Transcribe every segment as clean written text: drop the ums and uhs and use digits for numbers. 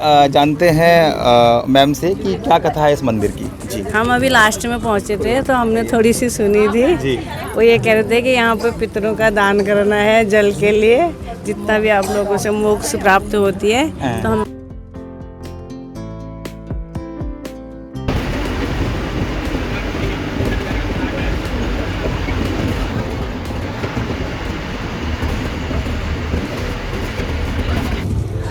जानते हैं मैम से कि क्या कथा है इस मंदिर की। जी, हम अभी लास्ट में पहुंचे थे तो हमने थोड़ी सी सुनी थी। जी, वो ये कह रहे थे कि यहाँ पे पितरों का दान करना है जल के लिए, जितना भी आप लोगों से मोक्ष प्राप्त होती है। तो हम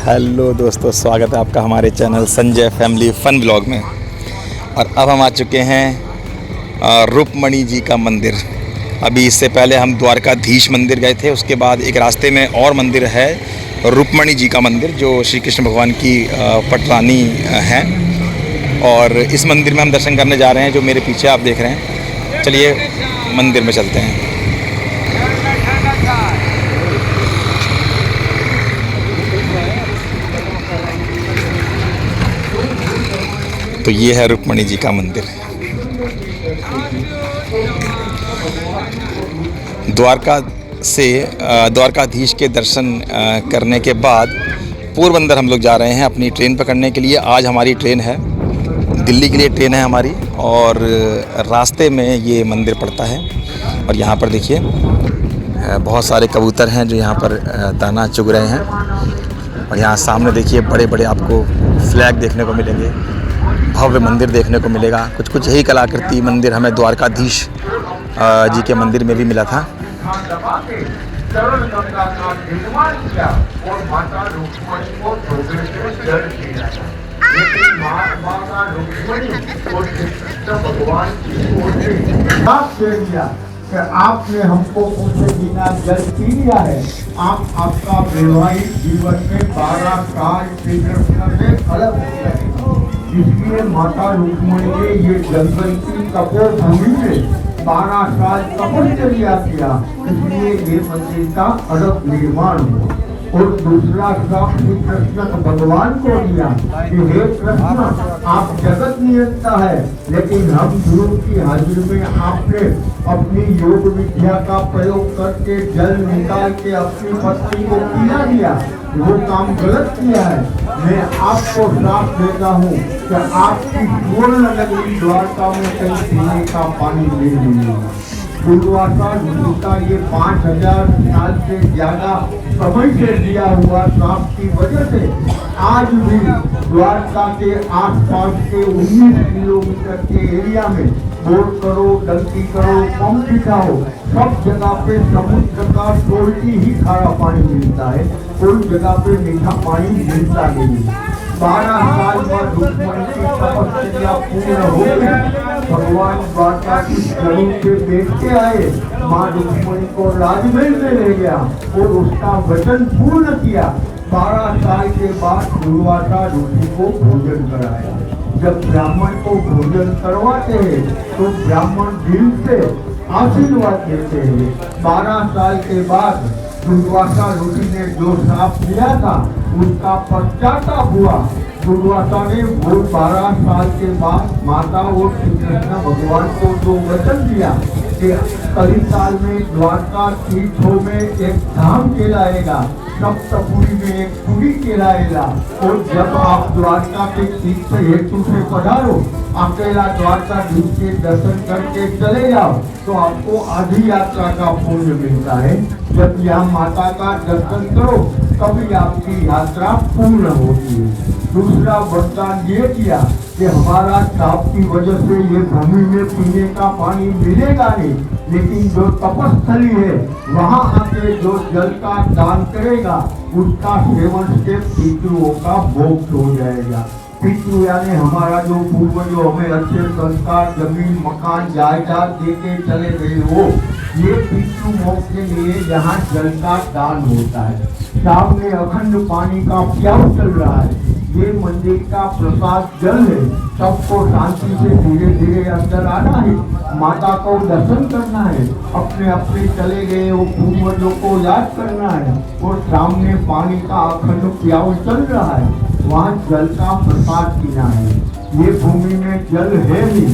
हेलो दोस्तों, स्वागत है आपका हमारे channel Sanjay family fun blog में। और अब हम आ चुके हैं रुक्मणी जी का मंदिर। अभी इससे पहले हम द्वारकाधीश मंदिर गए थे, उसके बाद एक रास्ते में और मंदिर है रुक्मणी जी का मंदिर, जो श्री कृष्ण भगवान की पटरानी है। और इस मंदिर में हम दर्शन करने जा रहे हैं, जो मेरे पीछे आप देख रहे हैं। चलिए मंदिर में चलते हैं। तो ये है रुक्मणी जी का मंदिर। द्वारकाधीश के दर्शन करने के बाद पोरबंदर हम लोग जा रहे हैं अपनी ट्रेन पकड़ने के लिए। आज हमारी ट्रेन है, दिल्ली के लिए ट्रेन है हमारी। और रास्ते में ये मंदिर पड़ता है। और यहाँ पर देखिए बहुत सारे कबूतर हैं जो यहाँ पर दाना चुग रहे हैं। और यहाँ सामने देखिए बड़े बड़े आपको फ्लैग देखने को मिलेंगे, भव्य मंदिर देखने को मिलेगा। कुछ कुछ यही कलाकृति मंदिर हमें द्वारकाधीश जी के मंदिर में भी मिला था। आपने हमको पूछे बिना जल पी लिया है। आपका वैवाहिक जीवन में 12 साल श्री कृष्ण से अलग हो गए, इसलिए माता रुक्मणी ने ये जंगल की तपोभूमि में 12 साल तपस्या किया, इसलिए ये मंदिर का अलग निर्माण हुआ। और दूसरा श्राप श्री कृष्ण भगवान को दिया कि हे कृष्ण, आप जगत नियंता है, लेकिन हम गुरु की हाजिर में आपने अपनी योग विद्या का प्रयोग करके जल निकाल के अपनी पत्नी को पीना दिया, वो काम गलत किया है। मैं आपको श्राप देता हूँ कि आपकी पूर्ण नगरी द्वारका में कहीं पीने का पानी नहीं मिलेगा। दुर्वासा ऋषि का ये 5000 साल से ज्यादा समय से दिया हुआ श्राप की वजह से आज भी द्वारका के आसपास के 19 किलोमीटर के एरिया में बोर करो, डंकी करो, पंप बिछाओ, सब जगह पे समुद्र का सोल्टी ही खारा पानी मिलता है, कोई जगह पे मीठा पानी मिलता नहीं। 12 साल बाद रुक्मणी की तपस्या पूर्ण हो गई। भगवान द्वारका की गरुड़ से देख के आए, माँ रुक्मणी को राजमहल में ले गया और उसका वचन पूर्ण किया। 12 साल के बाद दुर्वासा ऋषि को भोजन कराया। जब ब्राह्मण को भोजन करवाते हैं तो ब्राह्मण दिल से आशीर्वाद देते हैं। 12 साल के बाद दुर्वासा ऋषि ने जो श्राप दिया था उसका पश्चाताप हुआ। दुर्वासा ने वो 12 साल के बाद माता और श्री कृष्ण भगवान को जो वचन दिया कि कलिकाल में द्वारका तीर्थों में एक धाम कहलाएगा, सप्तपुरी में एक पुरी कहलाएगा। और जब आप द्वारका के तीर्थ हेतु से पधारो, अकेला द्वारकाधीश के दर्शन करके चले जाओ तो आपको आधी यात्रा का पुण्य मिलता है। जब यहाँ माता का दर्शन करो तभी आपकी यात्रा पूर्ण होती है। दूसरा वरदान ये किया कि हमारा श्राप की वजह से ये भूमि में पीने का पानी मिलेगा नहीं, लेकिन जो तपस्थली है वहाँ आके जो जल का दान करेगा उसका सेवन से पितरों का मोक्ष हो जाएगा। पितृ यानी हमारा जो पूर्वजों हमें अच्छे संस्कार, जमीन, मकान, जायदाद देके चले गए हो, ये पितृ मोक्ष के लिए यहाँ जल का दान होता है। सामने अखंड पानी का प्याऊ चल रहा है, ये मंदिर का प्रसाद जल है। सबको शांति से धीरे धीरे अंदर आना है, माता को दर्शन करना है, अपने अपने चले गए वो पूर्वजों को याद करना है। और सामने पानी का अखंड प्याऊ चल रहा है, वहाँ जल का प्रसाद पीना है। ये भूमि में जल है ही,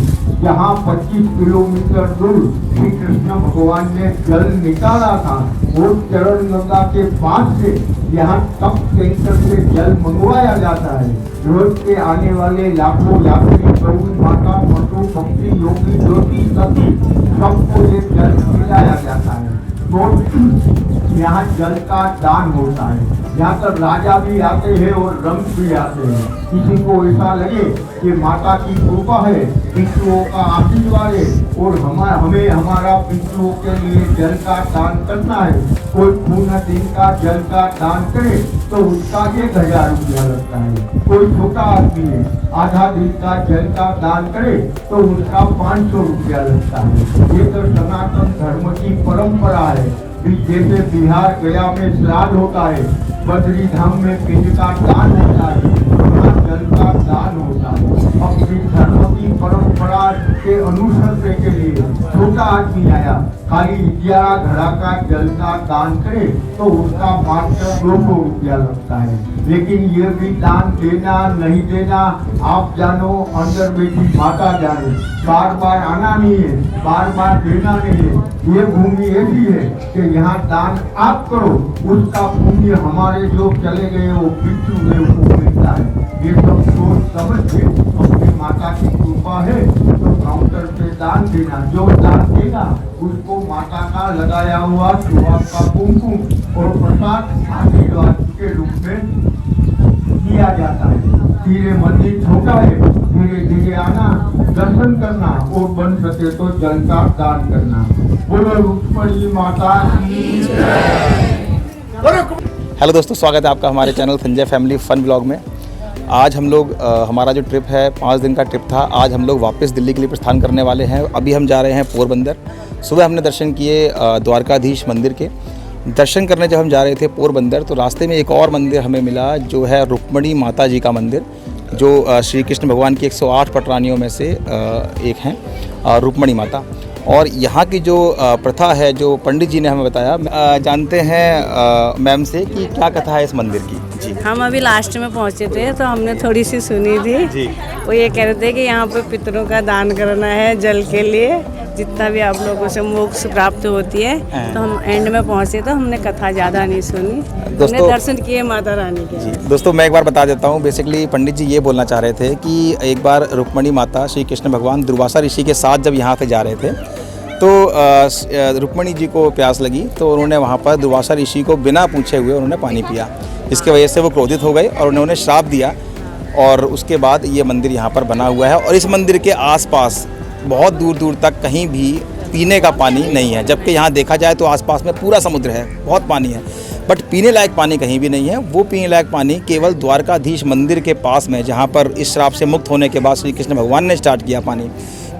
जहाँ 25 किलोमीटर दूर श्री कृष्ण भगवान ने जल निकाला था, वो चरण गंगा के पास से यहाँ तप टैंकर से जल मंगवाया जाता है। रोज के आने वाले लाखों यात्री गौ माता पशु पक्षी योगी ज्योति सभी सबको ये जल पिलाया जाता है। तो यहाँ जल का दान होता है। यहाँ पर राजा भी आते हैं और रंग भी आते हैं। किसी को ऐसा लगे कि माता की कृपा है, पितरों का आशीर्वाद है और हमें हमारा पितरों के लिए जल का दान करना है, कोई पूर्ण दिन का जल का दान करे तो उसका 1000 रुपया लगता है। कोई छोटा आदमी है, आधा दिन का जल का दान करे तो उसका 500 रुपया लगता है। ये तो सनातन धर्म की परंपरा है। जैसे बिहार गया में श्राद्ध होता है, बद्री धाम में पिंड का दान होता है, वहाँ जल का दान होता है। अपनी धर्म की परंपरा के अनुसरण के लिए छोटा आदमी आया, खाली 11 घड़ा का जल का दान करे तो उसका मात्र 200 रुपया लगता है। लेकिन ये भी दान देना नहीं देना आप जानो, अंदर बैठी माता जाने। बार बार आना नहीं है, बार बार देना नहीं है। ये भूमि ऐसी है कि यहाँ दान आप करो, उसका पुण्य हमारे जो चले गए वो पितृ में उसको मिलता है। ये सब सोच समझ के अपनी माता की कृपा है तो काउंटर पे दान देना। जो दान देगा उसको माता का लगाया हुआ सुहाग का कुमकुम और प्रसाद आशीर्वाद के रूप में दिया जाता है। धीरे मंदिर छोटा है, धीरे धीरे आना, दर्शन करना और बन सके तो जल का दान करना। बोलो रुक्मणी माता की जय। हेलो दोस्तों, स्वागत है आपका हमारे channel Sanjay family fun blog में। आज हम लोग हमारा जो ट्रिप है 5 दिन का ट्रिप था, आज हम लोग वापस दिल्ली के लिए प्रस्थान करने वाले हैं। अभी हम जा रहे हैं पोरबंदर। सुबह हमने दर्शन किए द्वारकाधीश मंदिर के। दर्शन करने जब हम जा रहे थे पोरबंदर तो रास्ते में एक और मंदिर हमें मिला जो है रुक्मणी माता जी का मंदिर, जो श्री कृष्ण भगवान की 108 पटरानियों में से एक हैं रुक्मणी माता। और यहाँ की जो प्रथा है, जो पंडित जी ने हमें बताया, जानते हैं मैम से कि क्या कथा है इस मंदिर की। जी, हम अभी लास्ट में पहुंचे थे तो हमने थोड़ी सी सुनी थी जी। वो ये कह रहे थे कि यहाँ पे पितरों का दान करना है जल के लिए, जितना भी आप लोगों से मोक्ष प्राप्त होती है। तो हम एंड में पहुंचे तो हमने कथा ज़्यादा नहीं सुनी, हमने दर्शन किए माता रानी के। जी दोस्तों, मैं एक बार बता देता हूँ। बेसिकली पंडित जी ये बोलना चाह रहे थे कि एक बार रुक्मणी माता श्री कृष्ण भगवान दुर्वासा ऋषि के साथ जब यहाँ से जा रहे थे तो रुक्मणी जी को प्यास लगी तो उन्होंने वहाँ पर दुर्वासा ऋषि को बिना पूछे हुए उन्होंने पानी पिया। इसके वजह से वो क्रोधित हो गए और उन्होंने श्राप दिया और उसके बाद ये मंदिर यहाँ पर बना हुआ है। और इस मंदिर के आसपास बहुत दूर दूर तक कहीं भी पीने का पानी नहीं है, जबकि यहाँ देखा जाए तो आसपास में पूरा समुद्र है, बहुत पानी है, बट पीने लायक पानी कहीं भी नहीं है। वो पीने लायक पानी केवल द्वारकाधीश मंदिर के पास में, जहाँ पर इस श्राप से मुक्त होने के बाद श्री कृष्ण भगवान ने स्टार्ट किया पानी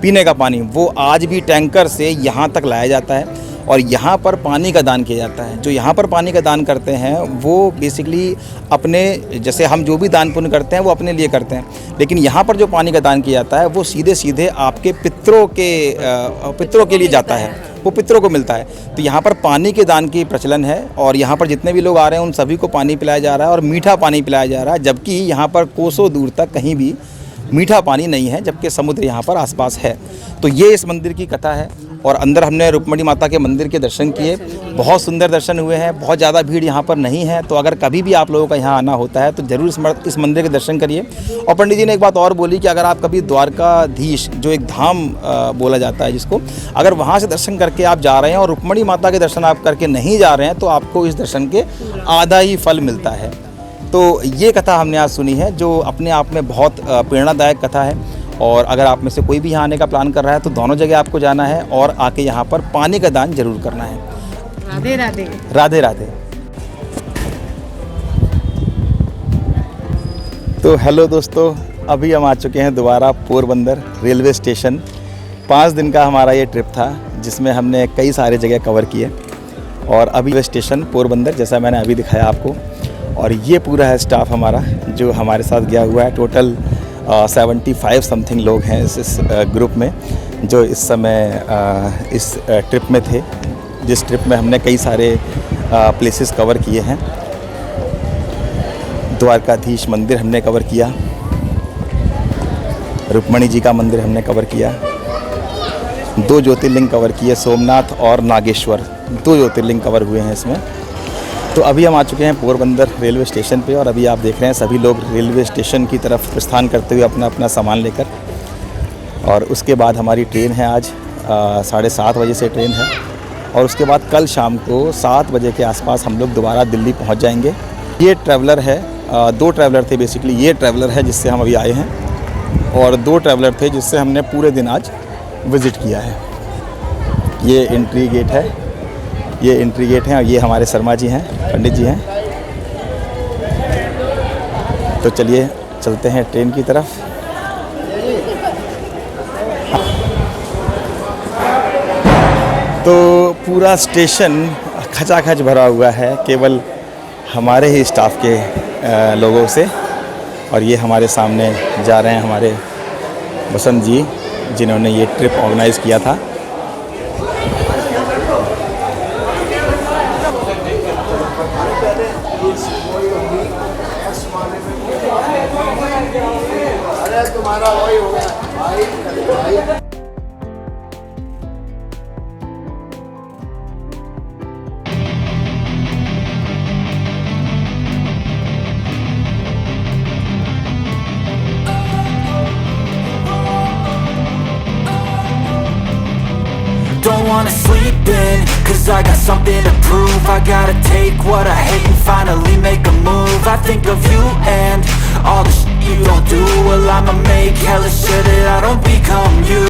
पीने का पानी, वो आज भी टैंकर से यहाँ तक लाया जाता है और यहाँ पर पानी का दान किया जाता है। जो यहाँ पर पानी का दान करते हैं वो बेसिकली अपने, जैसे हम जो भी दान पुण्य करते हैं वो अपने लिए करते हैं, लेकिन यहाँ पर जो पानी का दान किया जाता है वो सीधे सीधे आपके पितरों के लिए जाता है, वो पितरों को मिलता है। तो यहाँ पर पानी के दान की प्रचलन है और यहाँ पर जितने भी लोग आ रहे हैं उन सभी को पानी पिलाया जा रहा है और मीठा पानी पिलाया जा रहा है, जबकि यहाँ पर कोसों दूर तक कहीं भी मीठा पानी नहीं है, जबकि समुद्र यहाँ पर आसपास है। तो ये इस मंदिर की कथा है। और अंदर हमने रुक्मणी माता के मंदिर के दर्शन किए, बहुत सुंदर दर्शन हुए हैं, बहुत ज़्यादा भीड़ यहाँ पर नहीं है। तो अगर कभी भी आप लोगों का यहाँ आना होता है तो ज़रूर इस मंदिर के दर्शन करिए। और पंडित जी ने एक बात और बोली कि अगर आप कभी द्वारकाधीश, जो एक धाम बोला जाता है जिसको, अगर वहाँ से दर्शन करके आप जा रहे हैं और रुक्मणी माता के दर्शन आप करके नहीं जा रहे हैं तो आपको इस दर्शन के आधा ही फल मिलता है। तो ये कथा हमने आज सुनी है, जो अपने आप में बहुत प्रेरणादायक कथा है। और अगर आप में से कोई भी यहाँ आने का प्लान कर रहा है तो दोनों जगह आपको जाना है और आके यहाँ पर पानी का दान जरूर करना है। राधे राधे। राधे राधे। तो हेलो दोस्तों, अभी हम आ चुके हैं दोबारा पोरबंदर रेलवे स्टेशन। 5 दिन का हमारा ये ट्रिप था जिसमें हमने कई सारे जगह कवर किए और अभी रेलवे स्टेशन पोरबंदर, जैसा मैंने अभी दिखाया आपको। और ये पूरा है स्टाफ हमारा जो हमारे साथ गया हुआ है। टोटल 75 समथिंग लोग हैं इस ग्रुप में जो इस समय इस ट्रिप में थे, जिस ट्रिप में हमने कई सारे प्लेसेस कवर किए हैं। द्वारकाधीश मंदिर हमने कवर किया, रुक्मणी जी का मंदिर हमने कवर किया, 2 ज्योतिर्लिंग कवर किए, सोमनाथ और नागेश्वर, 2 ज्योतिर्लिंग कवर हुए हैं इसमें। तो अभी हम आ चुके हैं पोरबंदर रेलवे स्टेशन पे और अभी आप देख रहे हैं सभी लोग रेलवे स्टेशन की तरफ प्रस्थान करते हुए अपना अपना सामान लेकर। और उसके बाद हमारी ट्रेन है आज 7:30 बजे से ट्रेन है और उसके बाद कल शाम को 7 बजे के आसपास हम लोग दोबारा दिल्ली पहुंच जाएंगे। ये ट्रैवलर है, 2 ट्रैवलर थे बेसिकली। ये ट्रैवलर है जिससे हम अभी आए हैं और 2 ट्रैवलर थे जिससे हमने पूरे दिन आज विज़िट किया है। ये एंट्री गेट है, ये एंट्री गेट है और ये हमारे शर्मा जी हैं, पंडित जी हैं। तो चलिए चलते हैं ट्रेन की तरफ। तो पूरा स्टेशन खचाखच भरा हुआ है केवल हमारे ही स्टाफ के लोगों से। और ये हमारे सामने जा रहे हैं हमारे बसंत जी, जिन्होंने ये ट्रिप ऑर्गेनाइज़ किया था। तुम्हारा वही हो गया भाई। Don't wanna sleep in, cause I got something to prove. I gotta take what I hate and finally make a move. I think of you and all the shit you don't do. Well, I'ma make hella sure that I don't become you.